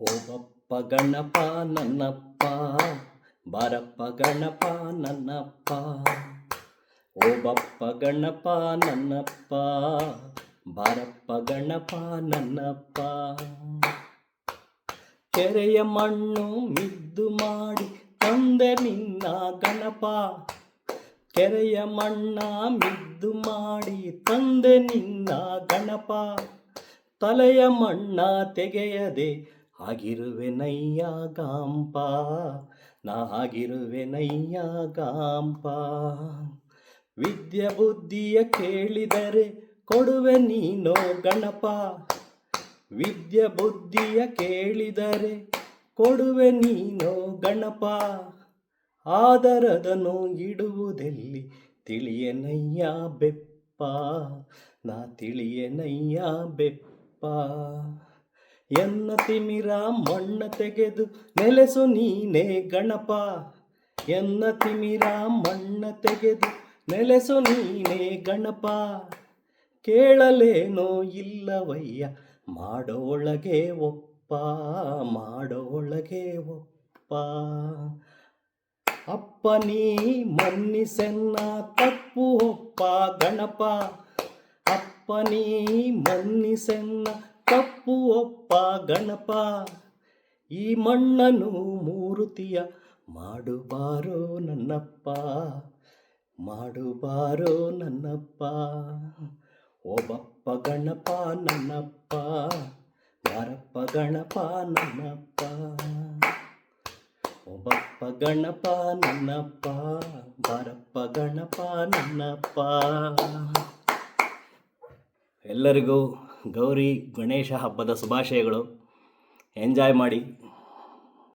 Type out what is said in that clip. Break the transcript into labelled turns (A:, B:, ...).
A: ಓ ಬಪ್ಪ ಗಣಪ ನನ್ನಪ್ಪ, ಬಾರಪ್ಪ ಗಣಪ ನನ್ನಪ್ಪ. ಓ ಬಪ್ಪ ಗಣಪ ನನ್ನಪ್ಪ, ಬಾರಪ್ಪ ಗಣಪ ನನ್ನಪ್ಪ. ಕೆರೆಯ ಮಣ್ಣು ಮಿದ್ದು ಮಾಡಿ ತಂದೆ ನಿನ್ನ ಗಣಪ. ಕೆರೆಯ ಮಣ್ಣ ಮಿದ್ದು ಮಾಡಿ ತಂದೆ ನಿನ್ನ ಗಣಪ. ತಲೆಯ ಮಣ್ಣ ತೆಗೆಯದೆ ಆಗಿರುವೆ ನಯ್ಯ ಗಾಂಪ, ನಾ ಆಗಿರುವೆ ನಯ್ಯ ಗಾಂಪ. ವಿದ್ಯೆ ಬುದ್ಧಿಯ ಕೇಳಿದರೆ ಕೊಡುವೆ ನೀನೋ ಗಣಪ. ವಿದ್ಯೆ ಬುದ್ಧಿಯ ಕೇಳಿದರೆ ಕೊಡುವೆ ನೀನೋ ಗಣಪ. ಆದರದನು ಇಡುವುದೆಲ್ಲಿ ತಿಳಿಯನಯ್ಯ ಬೆಪ್ಪ, ನಾ ತಿಳಿಯನಯ್ಯ ಬೆಪ್ಪ. ಎನ್ನ ತಿಮಿರ ಮಣ್ಣ ತೆಗೆದು ನೆಲೆಸು ನೀನೇ ಗಣಪ. ಎನ್ನ ತಿಮಿರ ಮಣ್ಣ ತೆಗೆದು ನೆಲೆಸು ನೀನೇ ಗಣಪ. ಕೇಳಲೇನೋ ಇಲ್ಲವಯ್ಯ ಮಾಡೋಳಗೆ ಒಪ್ಪ, ಮಾಡೋಳಗೆ ಒಪ್ಪ. ಅಪ್ಪ ನೀ ಮನ್ನಿಸೆನ್ನ ತಪ್ಪು ಒಪ್ಪ ಗಣಪ. ಅಪ್ಪ ನೀ ಮನ್ನಿಸೆನ್ನ ತಪ್ಪು ಒಪ್ಪ ಗಣಪ. ಈ ಮಣ್ಣನು ಮೂರುತಿಯ ಮಾಡುಬಾರೋ ನನ್ನಪ್ಪ, ಮಾಡುಬಾರೋ ನನ್ನಪ್ಪ. ಓ ಬಪ್ಪ ಗಣಪ ನನ್ನಪ್ಪ, ಬಾರಪ್ಪ ಗಣಪ ನನ್ನಪ್ಪ. ಓ ಬಪ್ಪ ಗಣಪ ನನ್ನಪ್ಪ, ಬಾರಪ್ಪ ಗಣಪ ನನ್ನಪ್ಪ. ಎಲ್ಲರಿಗೂ ಗೌರಿ ಗಣೇಶ ಹಬ್ಬದ ಶುಭಾಶಯಗಳು. ಎಂಜಾಯ್ ಮಾಡಿ.